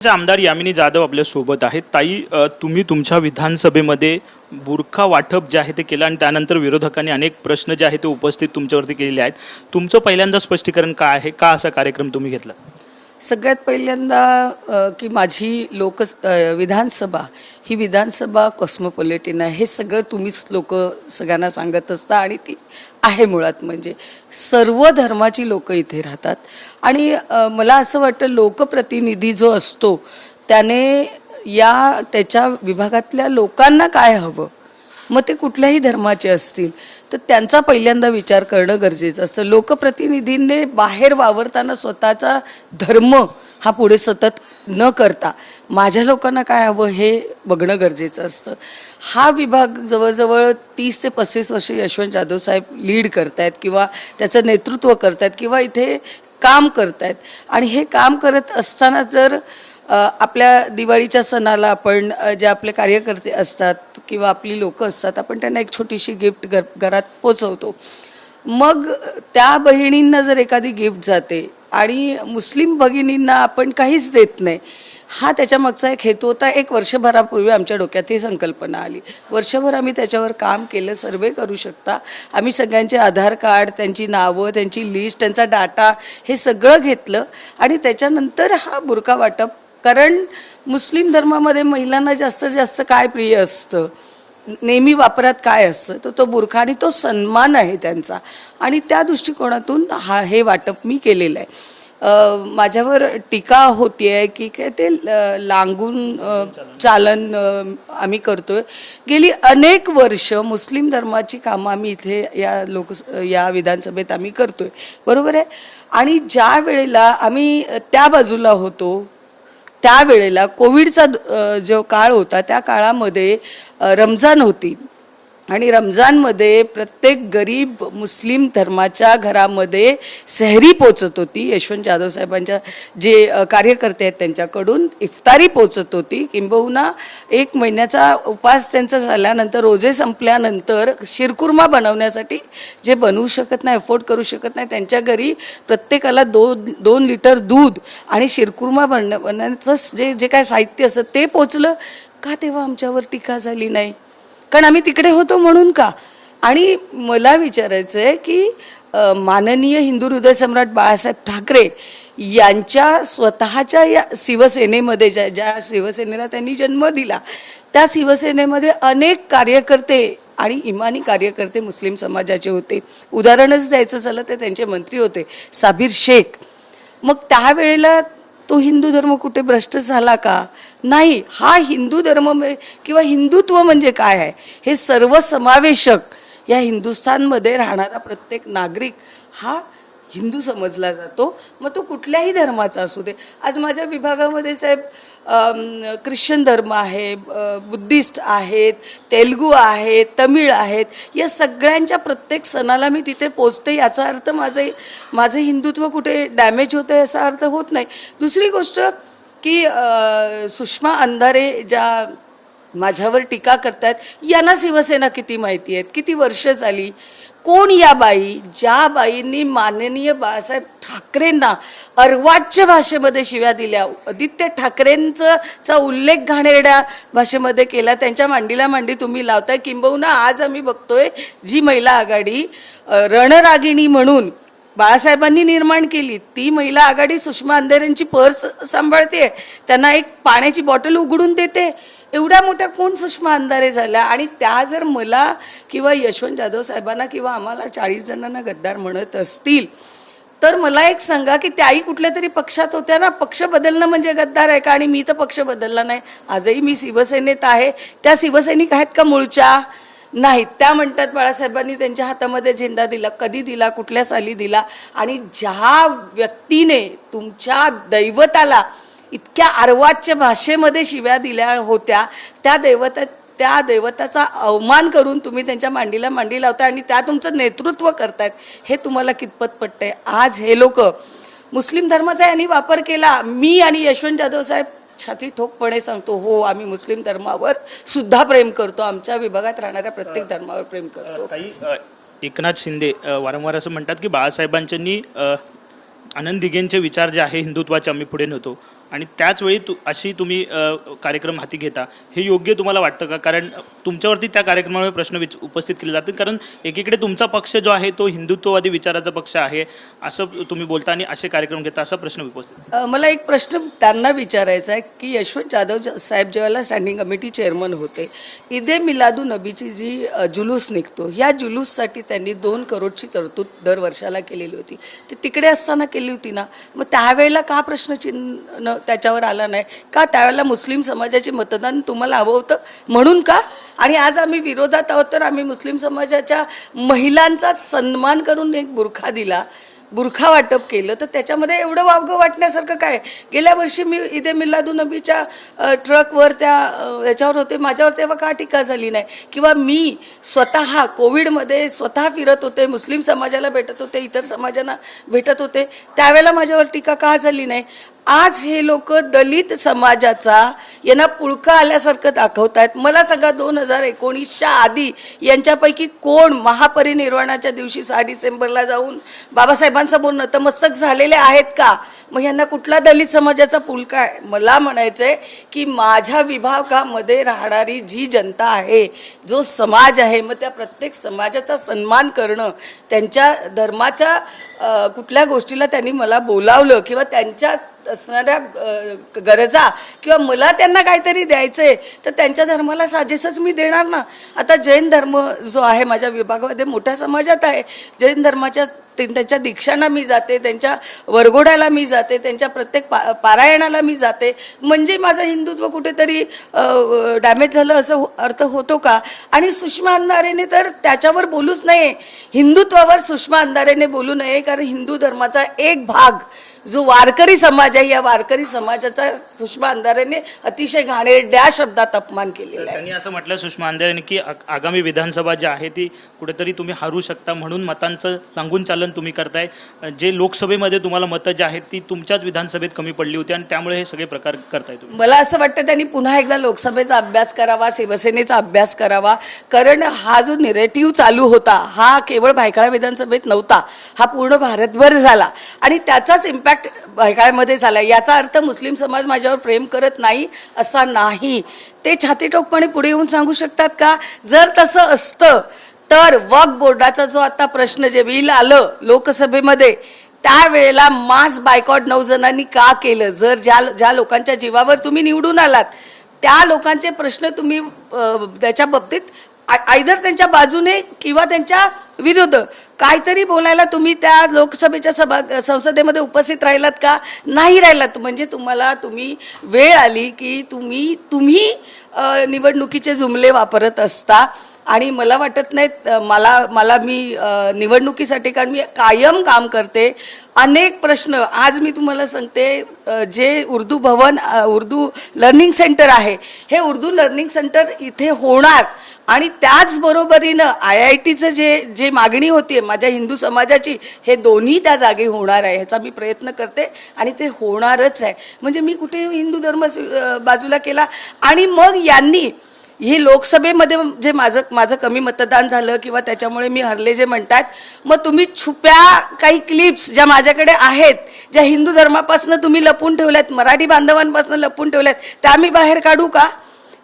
आमदार यामिनी जाधव आपल्या सोबत आहेत. ताई, तुम्ही तुमच्या विधानसभेमध्ये बुरखा वाटप जे आहे ते केलं आणि त्यानंतर विरोधकांनी अनेक प्रश्न जे आहेत ते उपस्थित तुमच्यावरती केलेले आहेत. तुमचं पहिल्यांदा स्पष्टीकरण काय आहे, का असा कार्यक्रम तुम्ही घेतला? सगळ्यात पहिल्यांदा की माझी विधानसभा ही विधानसभा कॉस्मोपॉलिटिन आहे हे सगळं तुम्हीच लोक सगळ्यांना सांगत असता आणि ती आहे मुळात. म्हणजे सर्व धर्माची लोक इथे राहतात आणि मला असं वाटतं लोकप्रतिनिधी जो असतो त्याने त्याच्या विभागातल्या लोकांना काय हवं, मग ते कुठल्याही धर्माचे असतील तर त्यांचा पहिल्यांदा विचार करणं गरजेचं असतं. लोकप्रतिनिधींनी बाहेर वावरताना स्वतःचा धर्म हा पुढे सतत न करता माझ्या लोकांना काय हवं हे बघणं गरजेचं असतं. हा विभाग जवळजवळ 30 ते 35 वर्ष यशवंत जाधव साहेब लीड करत आहेत किंवा त्याचं नेतृत्व करत आहेत किंवा इथे काम करत आहेत. आणि हे काम करत असताना जर आपल्या दिवाळीच्या सणाला आपण जे आपले कार्यकर्ते असतात किंवा आपली लोकं असतात आपण त्यांना एक छोटीशी गिफ्ट घरात पोचवतो. मग त्या बहिणींना जर एखादी गिफ्ट जाते आणि मुस्लिम भगिनींना आपण काहीच देत नाही, हा त्याच्यामागचा एक हेतू होता. एक वर्षभरापूर्वी आमच्या डोक्यात ही संकल्पना आली. वर्षभर आम्ही त्याच्यावर काम केलं. सर्वे करू शकता, आम्ही सगळ्यांचे आधार कार्ड, त्यांची नावं, त्यांची लिस्ट, त्यांचा डाटा हे सगळं घेतलं आणि त्याच्यानंतर हा बुरका वाटप. कारण मुस्लिम धर्मामध्ये महिलांना जास्तीत जास्त काय प्रिय असतं, नेहमी वापरात काय असतं, तर तो बुरखा आणि तो सन्मान आहे त्यांचा. आणि त्या दृष्टिकोनातून हे वाटप मी केलेलं आहे. माझ्यावर टीका होती आहे की काय ते लांगून चालन आम्ही करतोय. गेली अनेक वर्ष मुस्लिम धर्माची कामं आम्ही इथे या विधानसभेत आम्ही करतोय, बरोबर आहे. आणि ज्या वेळेला आम्ही त्या बाजूला होतो त्यावेळेला कोविडचा जो काळ होता त्या काळामध्ये रमजान होती आणि रमजानमध्ये प्रत्येक गरीब मुस्लिम धर्माच्या घरामध्ये सेहरी पोचत होती. यशवंत जाधव साहेबांच्या जे कार्यकर्ते आहेत त्यांच्याकडून इफ्तारी पोचत होती. किंबहुना 1 महिन्याचा उपास त्यांचा झाल्यानंतर, रोजे संपल्यानंतर शिरकुर्मा बनवण्यासाठी जे बनवू शकत नाही, अफोर्ड करू शकत नाही, त्यांच्या घरी प्रत्येकाला 2 लिटर दूध आणि शिरकुर्मा बनवण्याचं जे काय साहित्य असतं ते पोचलं. का तेव्हा आमच्यावर टीका झाली नाही? कारण आम्ही तिकडे होतो म्हणून का? आणि मला विचारायचं आहे की माननीय हिंदू हृदय सम्राट बाळासाहेब ठाकरे यांच्या स्वतःच्या या शिवसेनेमध्ये ज्या शिवसेनेला त्यांनी जन्म दिला त्या शिवसेनेमध्ये अनेक कार्यकर्ते आणि इमानी कार्यकर्ते मुस्लिम समाजाचे होते. उदाहरणच द्यायचं झालं तर त्यांचे मंत्री होते साबीर शेख. मग त्यावेळेला तो हिंदू धर्म कुठे भ्रष्ट झाला का? नाही. हा हिंदू धर्म किंवा हिंदुत्व म्हणजे काय आहे हे सर्वसमावेशक या हिंदुस्थानमध्ये राहणारा प्रत्येक नागरिक हा हिंदू समजला जातो, मग तो कुठल्याही धर्माचा असू दे. आज माझ्या विभागामध्ये साहेब ख्रिश्चन धर्म आहे, बुद्धिस्ट आहेत, तेलुगू आहेत, तमिळ आहेत. या सगळ्यांच्या प्रत्येक सणाला मी तिथे पोचते. याचा अर्थ माझं हिंदुत्व कुठे डॅमेज होतं याचा अर्थ होत नाही. दुसरी गोष्ट की सुषमा अंधारे ज्या माझ्यावर टीका करतात यांना शिवसेना किती माहिती आहेत, किती वर्ष झाली, कोण या बाई, ज्या बाईंनी माननीय बाळासाहेब ठाकरेंना अर्वाच्य भाषेमध्ये शिव्या दिल्या, आदित्य ठाकरेंचा उल्लेख घाणेरड्या भाषेमध्ये केला, त्यांच्या मांडीला मांडी तुम्ही लावताय. किंबहुना आज आम्ही बघतोय जी महिला आघाडी रणरागिणी म्हणून बाळासाहेबांनी निर्माण केली, ती महिला आघाडी सुषमा अंधारेंची पर्स सांभाळते, त्यांना एक पाण्याची बॉटल उघडून देते. एवढ्या मोठ्या कोण सुषमा अंधारे झाल्या? आणि त्या जर मला किंवा यशवंत जाधव साहेबांना किंवा आम्हाला 40 जणांना गद्दार म्हणत असतील तर मला एक सांगा की त्याही कुठल्या तरी पक्षात होत्या ना. पक्ष बदलणं म्हणजे गद्दार आहे का? आणि मी तर पक्ष बदलला नाही, आजही मी शिवसेनेत आहे. त्या शिवसैनिक आहेत का मूळच्या? नाहीत. त्या म्हणतात बाळासाहेबांनी त्यांच्या हातामध्ये झेंडा दिला. कधी दिला, कुठल्या साली दिला? आणि ज्या व्यक्तीने तुमच्या दैवताला इतक्या अर्वाच्य भाषेमध्ये शिव्या दिल्या होत्या त्या दैवताचा अवमान करून तुम्ही त्यांच्या मांडीला मांडी लावताय आणि त्या तुमचं नेतृत्व करतायत, हे तुम्हाला कितपत पटतंय? आज हे लोक मुस्लिम धर्माचा यांनी वापर केला. मी आणि यशवंत जाधव साहेब छाती ठोकपणे सांगतो, हो आम्ही मुस्लिम धर्मावर सुद्धा प्रेम करतो, आमच्या विभागात राहणाऱ्या प्रत्येक धर्मावर प्रेम करतो. एकनाथ शिंदे वारंवार असं म्हणतात की बाळासाहेबांच्यांनी आनंद दिघेंचे विचार जे आहे हिंदुत्वाचे आम्ही पुढे नेतो. आणि त्याचवेळी अशी तुम्ही कार्यक्रम हाती घेता, हे योग्य तुम्हाला वाटतं का? कारण तुमच्यावरती त्या कार्यक्रमामुळे प्रश्न उपस्थित केले जातात, कारण एकीकडे तुमचा पक्ष जो आहे तो हिंदुत्ववादी विचाराचा पक्ष आहे असं तुम्ही बोलता आणि असे कार्यक्रम घेता, असा प्रश्न उपस्थित. मला एक प्रश्न त्यांना विचारायचा आहे की यशवंत जाधव साहेब जेव्हा स्टँडिंग कमिटी चेअरमन होते, ईदे मिलादू नबीची जी जुलूस निघतो, ह्या जुलूससाठी त्यांनी 2 करोडची तरतूद दर वर्षाला केलेली होती. ते तिकडे असताना केली होती ना, मग त्यावेळेला का प्रश्नचिन्ह त्याच्यावर आला नाही का? त्यावेळेला मुस्लिम समाजाचे मतदान तुम्हाला हवं होतं म्हणून का? आणि आज आम्ही विरोधात आहोत तर आम्ही मुस्लिम समाजाच्या महिलांचा सन्मान करून एक बुरखा दिला, बुरखा वाटप केलं, तर त्याच्यामध्ये एवढं वावगं वाटण्यासारखं काय? गेल्या वर्षी मी ईदे मिलादुनबीच्या ट्रकवर त्या याच्यावर होते, माझ्यावर तेव्हा का टीका झाली नाही? किंवा मी स्वतः कोविडमध्ये स्वतः फिरत होते, मुस्लिम समाजाला भेटत होते, इतर समाजांना भेटत होते, त्यावेळेला माझ्यावर टीका का झाली नाही? आज हे लोक दलित समाजाचा यांना पुळका आल्यासारखं दाखवत आहेत. मला सांगा, 2019च्या आधी यांच्यापैकी कोण महापरिनिर्वाणाच्या दिवशी 6 डिसेंबरला जाऊन बाबासाहेबांसमोर नतमस्तक झालेले आहेत का? मग यांना कुठला दलित समाजाचा पुळका आहे? मला म्हणायचं आहे की माझ्या विभागामध्ये राहणारी जी जनता आहे, जो समाज आहे, मग त्या प्रत्येक समाजाचा सन्मान करणं, त्यांच्या धर्माच्या कुठल्या गोष्टीला त्यांनी मला बोलावलं किंवा त्यांच्या असणाऱ्या गरजा किंवा मला त्यांना काहीतरी द्यायचं आहे तर त्यांच्या धर्माला साजेसच मी देणार ना. आता जैन धर्म जो आहे माझ्या विभागामध्ये मोठ्या समाजात आहे, जैन धर्माच्या त्यांच्या दीक्षांना मी जाते, त्यांच्या वरघोड्याला मी जाते, त्यांच्या प्रत्येक पारायणाला मी जाते, म्हणजे माझं हिंदुत्व कुठेतरी डॅमेज झालं असं अर्थ होतो का? आणि सुषमा अंधारेने तर त्याच्यावर बोलूच नये, हिंदुत्वावर सुषमा अंधारेने बोलू नये, कारण हिंदू धर्माचा एक भाग जो वारकरी समाज आहे, या वारकरी समाजाचा सुषमा अंधारेने अतिशय घाणेरड्या शब्दात अपमान केलेला आहे. त्यांनी असं म्हटलं सुषमा अंधारेने की आगामी विधानसभा जी आहे ती कुठेतरी तुम्ही हरू शकता, म्हणून मतांचं सांगून चालन तुम्ही करताय. जे लोकसभेमध्ये तुम्हाला मतं जी आहेत ती तुमच्याच विधानसभेत कमी पडली होती आणि त्यामुळे हे सगळे प्रकार करताय तुम्ही. मला असं वाटतं त्यांनी पुन्हा एकदा लोकसभेचा अभ्यास करावा, शिवसेनेचा अभ्यास करावा, कारण हा जो निरेटिव्ह चालू होता हा केवळ भायखळा विधानसभेत नव्हता, हा पूर्ण भारतभर झाला आणि त्याचाच इम्पॅक्ट भायखळ्यामध्ये झाला. याचा अर्थ मुस्लिम समाज माझ्यावर प्रेम करत नाही असा नाही. ते छातीटोकपणे पुढे येऊन सांगू शकतात का? जर तसं असतं तर वक्फ बोर्डाचा जो आता प्रश्न जे बिल आलं लोकसभेमध्ये, त्यावेळेला मास बायकॉट 9 जणांनी का केलं? जर ज्या लोकांच्या जीवावर तुम्ही निवडून आलात त्या लोकांचे प्रश्न तुम्ही त्याच्या बाबतीत आयदर त्यांच्या बाजूने किंवा त्यांच्या विरुद्ध काहीतरी बोलायला तुम्ही त्या लोकसभेच्या संसदेमध्ये उपस्थित राहिलात का? नाही राहिलात. म्हणजे तुम्ही वेळ आली की तुम्ही निवडणुकीचे जुमले वापरत असता. आणि मला वाटत नाही मी निवडणुकीसाठी, कारण मी कायम काम करते, अनेक प्रश्न आज मी तुम्हाला सांगते, जे उर्दू लर्निंग सेंटर आहे, हे उर्दू लर्निंग सेंटर इथे होणार आणि त्याचबरोबरीनं IITचं जे मागणी होती माझ्या हिंदू समाजाची, हे दोन्ही त्या जागी होणार आहे. ह्याचा मी प्रयत्न करते आणि ते होणारच आहे. म्हणजे मी कुठे हिंदू धर्म बाजूला केला? आणि मग यांनी ही लोकसभेमध्ये जे माझं कमी मतदान झालं किंवा त्याच्यामुळे मी हरले जे म्हणतात, मग तुम्ही छुप्या काही क्लिप्स ज्या माझ्याकडे आहेत, ज्या हिंदू धर्मापासून तुम्ही लपून ठेवल्यात, मराठी बांधवांपासून लपून ठेवल्यात, त्या मी बाहेर काढू का?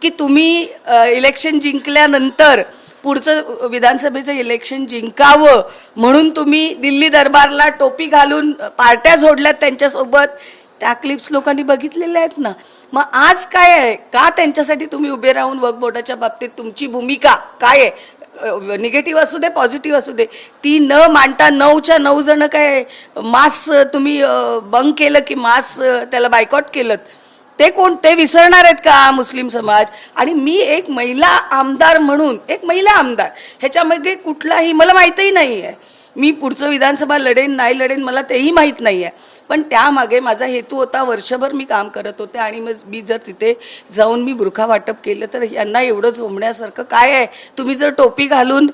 की तुम्ही इलेक्शन जिंकल्यानंतर पुढचं विधानसभेचं इलेक्शन जिंकावं म्हणून तुम्ही दिल्ली दरबारला टोपी घालून पार्ट्या जोडल्यात त्यांच्यासोबत, त्या क्लिप्स लोकांनी बघितलेल्या आहेत ना. मग आज काय आहे? का त्यांच्यासाठी तुम्ही उभे राहून वक्फ बोर्डाच्या बाबतीत तुमची भूमिका काय आहे? निगेटिव्ह असू दे, पॉझिटिव्ह असू दे, ती न मांडता 9च्या 9 जण काय मास तुम्ही बंक केलं की मास त्याला बायकॉट केलं, ते कोण? ते विसरणार आहेत का मुस्लिम समाज? आणि मी एक महिला आमदार म्हणून, एक महिला आमदार, ह्याच्यामध्ये कुठलाही मला माहीतही नाही आहे, मी पुढचं विधानसभा लढेन नाही लढेन मला तेही माहीत नाही आहे, पण त्यामागे माझा हेतू होता, वर्षभर मी काम करत होते आणि मग मी जर तिथे जाऊन मी बुरखा वाटप केलं तर यांना एवढं झोंबण्यासारखं काय आहे? तुम्ही जर टोपी घालून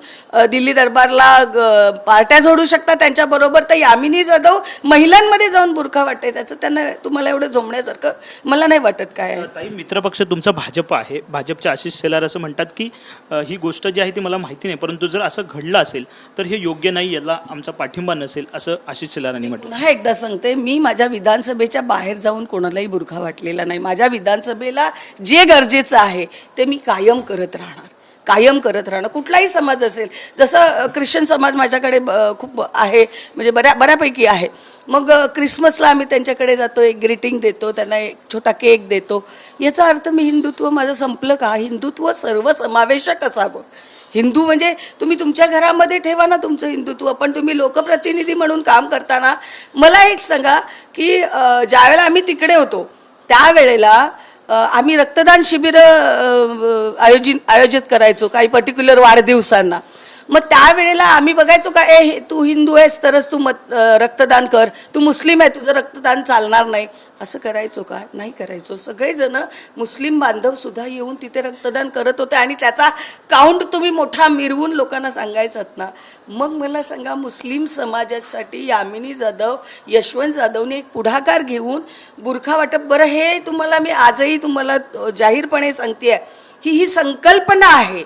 दिल्ली दरबारला पार्ट्या जोडू शकता त्यांच्याबरोबर, तर यामिनी जाधव महिलांमध्ये जाऊन बुरखा वाटते, त्याचं त्यांना तुम्हाला एवढं झोंबण्यासारखं मला नाही वाटत काय आहे. ताई, मित्रपक्ष तुमचा भाजप आहे, भाजपचे आशिष शेलार असं म्हणतात की ही गोष्ट जी आहे ती मला माहिती नाही, परंतु जर असं घडलं असेल तर हे योग्य नाही, याला त्याला आमचा पाठिंबा नसेल असं आशिष शेलारांनी म्हटलं. पुन्हा एकदा सांगते, मी माझ्या विधानसभेच्या बाहेर जाऊन कोणालाही बुरखा वाटलेला नाही. माझ्या विधानसभेला जे गरजेचं आहे ते मी कायम करत राहणार. कुठलाही समाज असेल, जसं ख्रिश्चन समाज माझ्याकडे खूप आहे, म्हणजे बऱ्यापैकी आहे. मग क्रिसमसला आम्ही त्यांच्याकडे जातो, एक ग्रीटिंग देतो, त्यांना एक छोटा केक देतो. याचा अर्थ मी हिंदुत्व माझं संपलं का? हिंदुत्व सर्वसमावेशक असावं. हिंदू म्हणजे तुम्ही तुमच्या घरामध्ये ठेवा ना तुमचं हिंदुत्व, पण तुम्ही लोकप्रतिनिधी म्हणून काम करताना मला एक सांगा की ज्यावेळेला आम्ही तिकडे होतो त्यावेळेला आम्ही रक्तदान शिबिर आयोजित करायचो काही पर्टिक्युलर वाढदिवसांना. मग त्यावेळेला आम्ही बघायचो का, तू हिंदू आहेस तरच तू रक्तदान कर, तू मुस्लिम आहे तुझं रक्तदान चालणार नाही, असं करायचो का? नाही करायचो. सगळेजण मुस्लिम बांधव सुद्धा येऊन तिथे रक्तदान करत होते आणि त्याचा काउंट तुम्ही मोठा मिरवून लोकांना सांगायचात ना. मग मला सांगा, मुस्लिम समाजासाठी यामिनी जाधव, यशवंत जाधवने एक पुढाकार घेऊन बुरखा वाटप, बरं हे तुम्हाला मी आजही तुम्हाला जाहीरपणे सांगते की ही संकल्पना आहे,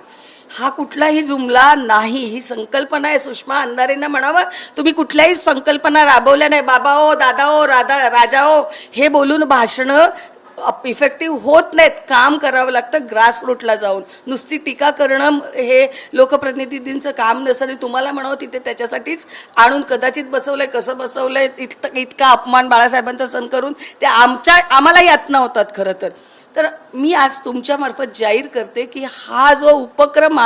हा कुठलाही जुमला नाही, ही संकल्पना आहे. सुषमा अंधारेंना म्हणावं, तुम्ही कुठल्याही संकल्पना राबवल्या नाही. बाबा हो, दादा हो, राजा हो हे बोलून भाषणं इफेक्टिव्ह होत नाहीत. काम करावं लागतं ग्रासरूटला जाऊन. नुसती टीका करणं हे लोकप्रतिनिधींचं काम नसतं. आणि तुम्हाला म्हणावं तिथे त्याच्यासाठीच आणून कदाचित बसवलंय, कसं बसवलंय, इतका अपमान बाळासाहेबांचा सण करून ते आम्हाला यातना होतात खरं तर मी आज तुमच्यामार्फत जाहीर करते की हा जो उपक्रम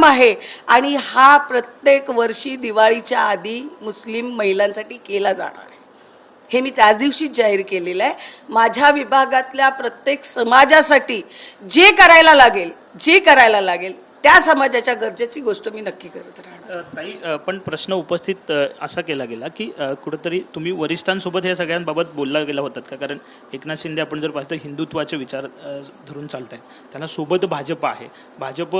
आहे आणि हा प्रत्येक वर्षी दिवाळीच्या आधी मुस्लिम महिलांसाठी केला जाणार आहे. हे मी त्याच दिवशीच जाहीर केलेलं आहे. माझ्या विभागातल्या प्रत्येक समाजासाठी जे करायला लागेल त्या समाजाच्या गरजेची गोष्ट मी नक्की करत राहणार. ताई, पण प्रश्न उपस्थित असा केला गेला की कुठंतरी तुम्ही वरिष्ठांसोबत या सगळ्यांबाबत बोलला गेला होतात का? कारण एकनाथ शिंदे आपण जर पाहतो हिंदुत्वाचे विचार धरून चालत आहेत, त्यांना सोबत भाजप आहे. भाजप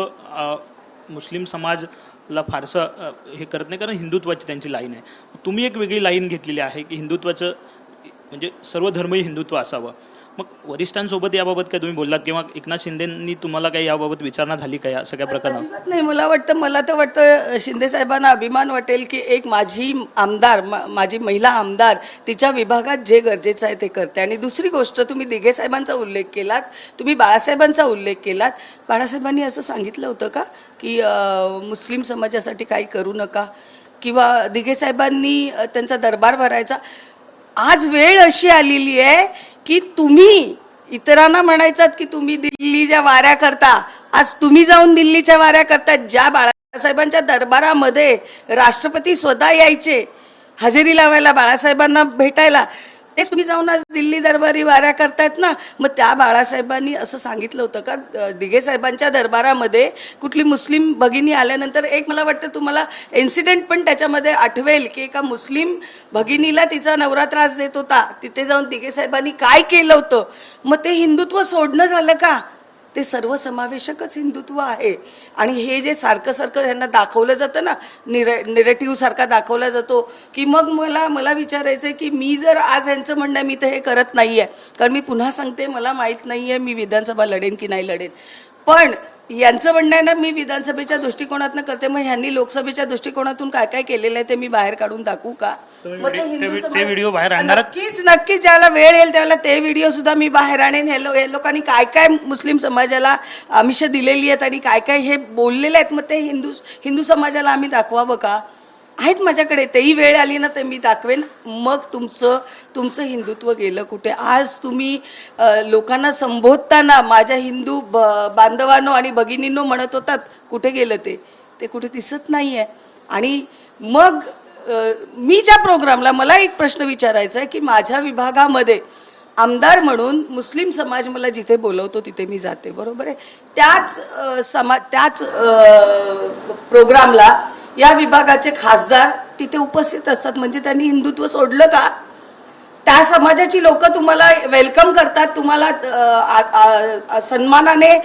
मुस्लिम समाजला फारसं हे करत नाही, कारण हिंदुत्वाची त्यांची लाईन आहे. तुम्ही एक वेगळी लाईन घेतलेली आहे की हिंदुत्वाचं म्हणजे सर्व धर्मही हिंदुत्व असावं. मग वरिष्ठांसोबत याबाबत काय तुम्ही बोललात किंवा एकनाथ शिंदेंनी तुम्हाला काही याबाबत विचारणा झाली का या सगळ्या प्रकरणात? अजिबात नाही. मला तर वाटतं शिंदे साहेबांना अभिमान वाटेल की एक माझी महिला आमदार तिच्या विभागात जे गरजेचं आहे ते करते. आणि दुसरी गोष्ट, तुम्ही दिघे साहेबांचा उल्लेख केलात, तुम्ही बाळासाहेबांचा उल्लेख केलात. बाळासाहेबांनी असं सांगितलं होतं का की मुस्लिम समाजासाठी काही करू नका, किंवा दिघे साहेबांनी त्यांचा दरबार भरायचा? आज वेळ अशी आलेली आहे की तुम्ही इतरांना म्हणायचात की तुम्ही दिल्लीच्या वाऱ्या करता, आज तुम्ही जाऊन दिल्लीच्या वाऱ्या करतायत. ज्या बाळासाहेबांच्या दरबारामध्ये राष्ट्रपती स्वतः यायचे हजेरी लावायला, बाळासाहेबांना भेटायला, तेच तुम्ही जाऊन आज दिल्ली दरबारी वाऱ्या करतायत ना. मग त्या बाळासाहेबांनी असं सांगितलं होतं का दिघे साहेबांच्या दरबारामध्ये कुठली मुस्लिम भगिनी आल्यानंतर, एक मला वाटतं तुम्हाला इन्सिडेंट पण त्याच्यामध्ये आठवेल की एका मुस्लिम भगिनीला तिचा नवरा त्रास देत होता, तिथे जाऊन दिघे साहेबांनी काय केलं होतं? मग ते हिंदुत्व सोडणं झालं का? ते सर्वसमावेशकच हिंदुत्व आहे. आणि हे जे सारखं ह्यांना दाखवलं जातं ना, निरेटिव्ह सारखा दाखवला जातो की मग मला विचारायचं आहे की मी जर आज ह्यांचं म्हणणं आहे, मी तर हे करत नाही आहे, कारण मी पुन्हा सांगते मला माहीत नाही आहे मी विधानसभा लढेन की नाही लढेन, पण यांचं म्हणणं आहे ना मी विधानसभेच्या दृष्टिकोनातून करते, मग ह्यांनी लोकसभेच्या दृष्टिकोनातून काय काय केलेलं आहे ते मी बाहेर काढून दाखवू का? ते व्हिडिओ बाहेर आणणार? नक्कीच ज्याला वेळ येईल त्यावेळेला ते व्हिडिओ सुद्धा मी बाहेर आणेन. हे लोकांनी काय काय मुस्लिम समाजाला आमिष दिलेली आहेत आणि काय काय हे बोललेले आहेत, मग ते हिंदू समाजाला आम्ही दाखवावं का? आहेत माझ्याकडे, तेही वेळ आली ना तर मी दाखवेन. मग तुमचं हिंदुत्व गेलं कुठे? आज तुम्ही लोकांना संबोधताना माझ्या हिंदू बांधवांनो आणि भगिनींनो म्हणत होतात, कुठे गेलं ते कुठे दिसत नाही आहे. आणि मग मी ज्या प्रोग्रामला, मला एक प्रश्न विचारायचा आहे की माझ्या विभागामध्ये आमदार म्हणून मुस्लिम समाज मला जिथे बोलवतो तिथे मी जाते, बरोबर आहे. त्याच प्रोग्रामला या विभागाचे खासदार तिथे उपस्थित असतात, म्हणजे त्यांनी हिंदुत्व सोडलं का? त्या समाजाची लोक तुम्हाला वेलकम करतात, तुम्हाला सन्मानाने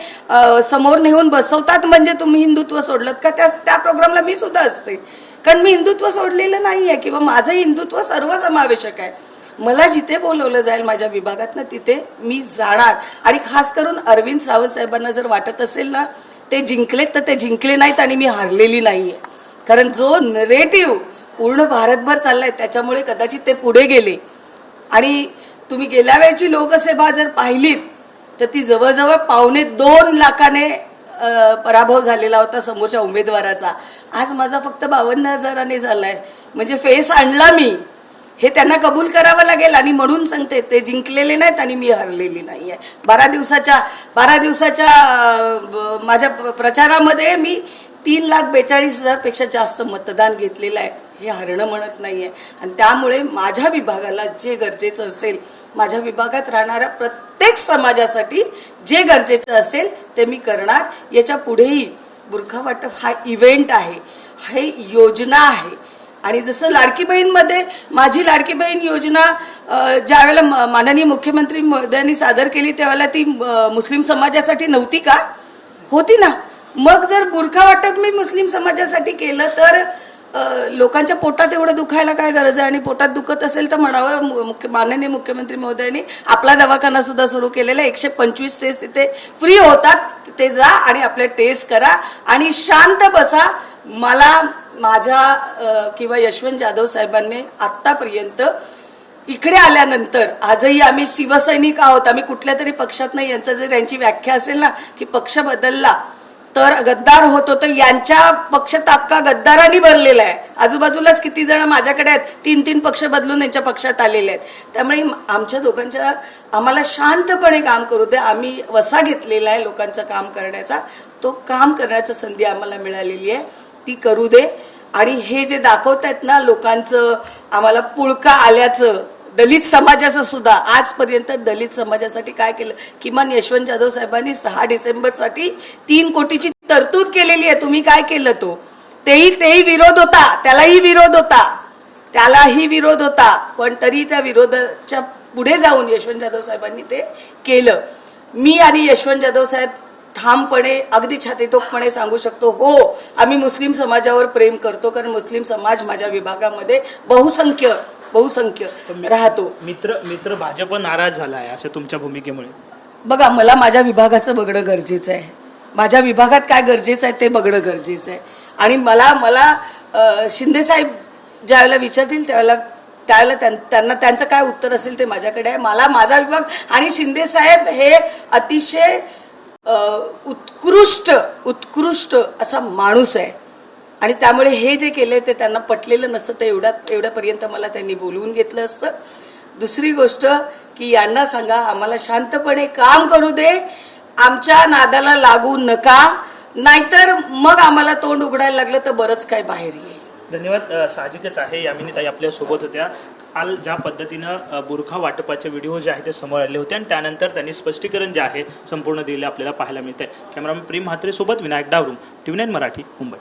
समोर नेऊन बसवतात, म्हणजे तुम्ही हिंदुत्व सोडलं का? त्या प्रोग्रामला मी सुद्धा असते, कारण मी हिंदुत्व सोडलेलं नाही आहे किंवा माझं हिंदुत्व सर्वसमावेशक आहे. मला जिथे बोलवलं जाईल माझ्या विभागातनं तिथे मी जाणार. आणि खास करून अरविंद सावंत साहेबांना जर वाटत असेल ना ते जिंकलेत तर ते जिंकले नाहीत आणि मी हारलेली नाही आहे, कारण जो नरेटिव्ह पूर्ण भारतभर चाललाय त्याच्यामुळे कदाचित ते पुढे गेले. आणि तुम्ही गेल्या वेळची लोकसभा जर पाहिलीत तर ती जवळजवळ 2.25 लाखाने पराभव झालेला होता समोरच्या उमेदवाराचा. आज माझा फक्त 52,000ने झालाय. म्हणजे फेस आणला मी, हे त्यांना कबूल करावं लागेल. आणि म्हणून सांगते, ते जिंकलेले नाहीत आणि मी हरलेली नाही आहे. 12 दिवसाच्या माझ्या प्रचारामध्ये मी 3,42,000 पेक्षा जास्त मतदान घेतलेलं आहे. हे हरणं म्हणत नाही आहे. आणि त्यामुळे माझ्या विभागाला जे गरजेचं असेल, माझ्या विभागात राहणाऱ्या प्रत्येक समाजासाठी जे गरजेचं असेल ते मी करणार. याच्या पुढेही बुरखा वाटप हा इव्हेंट आहे, हे योजना आहे. आणि जसं लाडकी बहीणमध्ये माझी लाडकी बहीण योजना ज्या वेळेला माननीय मुख्यमंत्री महोदयांनी सादर केली त्यावेळेला ती मुस्लिम समाजासाठी नव्हती का? होती ना. मग जर बुरखा वाटप मी मुस्लिम समाजासाठी केलं तर लोकांच्या पोटात एवढं दुखायला काय गरज आहे? आणि पोटात दुखत असेल तर म्हणावं माननीय मुख्यमंत्री महोदयांनी आपला दवाखाना सुद्धा सुरू केलेला. 125 टेस्ट तिथे फ्री होतात. ते जा आणि आपले टेस्ट करा आणि शांत बसा. मला माझ्या किंवा यशवंत जाधव साहेबांनी आत्तापर्यंत इकडे आल्यानंतर, आजही आम्ही शिवसैनिक आहोत, आम्ही कुठल्या तरी पक्षात नाही. यांचं जर यांची व्याख्या असेल ना की पक्ष बदलला तर गद्दार होतो, तर यांच्या पक्ष तापका गद्दारांनी भरलेला आहे. आजूबाजूलाच किती जण माझ्याकडे आहेत, 3-3 पक्ष बदलून यांच्या पक्षात आलेले आहेत. त्यामुळे आमच्या दोघांच्या आम्हाला शांतपणे काम करू दे. आम्ही वसा घेतलेला आहे लोकांचं काम करण्याचा. तो काम करण्याची संधी आम्हाला मिळालेली आहे, ती करू दे. आणि हे जे दाखवतायत ना लोकांचं आम्हाला पुळका आल्याचं, दलित समाजाचं सुद्धा, आजपर्यंत दलित समाजासाठी काय केलं? किमान यशवंत जाधव साहेबांनी 6 डिसेंबरसाठी 3 कोटीची तरतूद केलेली आहे. तुम्ही काय केलं? तेही विरोध होता, त्यालाही विरोध होता. पण तरी त्या विरोधाच्या पुढे जाऊन यशवंत जाधव साहेबांनी ते केलं. मी आणि यशवंत जाधव साहेब ठामपणे, अगदी छातीटोकपणे सांगू शकतो, हो आम्ही मुस्लिम समाजावर प्रेम करतो. कारण मुस्लिम समाज माझ्या विभागामध्ये बहुसंख्य राहतो. मित्र भाजप नाराज झाला आहे अशा तुमच्या भूमिकेमुळे? बघा, मला माझ्या विभागाचं बघणं गरजेचं आहे. माझ्या विभागात काय गरजेचं आहे ते बघणं गरजेचं आहे. आणि मला शिंदे साहेब ज्यावेळेला विचारतील त्यावेळेला त्यांना त्यांचं काय उत्तर असेल ते माझ्याकडे आहे. मला माझा विभाग आणि शिंदे साहेब हे अतिशय उत्कृष्ट असा माणूस आहे. आणि त्यामुळे हे जे केले ते त्यांना पटलेलं नसतं, ते एवढ्यापर्यंत मला त्यांनी बोलवून घेतलं असतं. दुसरी गोष्ट की यांना सांगा आम्हाला शांतपणे काम करू दे, आमच्या नादाला लागू नका, नाहीतर मग आम्हाला तोंड उघडायला लागलं तर बरंच काय बाहेर येईल. धन्यवाद. साहजिकच आहे, यामिनीताई आपल्या सोबत होत्या. काल ज्या पद्धतीनं बुरखा वाटपाचे व्हिडिओ जे आहे ते समोर आले होते आणि त्यानंतर त्यांनी स्पष्टीकरण जे आहे संपूर्ण दिले आपल्याला पाहायला मिळत आहे. कॅमेरामॅन प्रेम म्हात्रे सोबत विनायक डावरून, TV9 मराठी, मुंबई.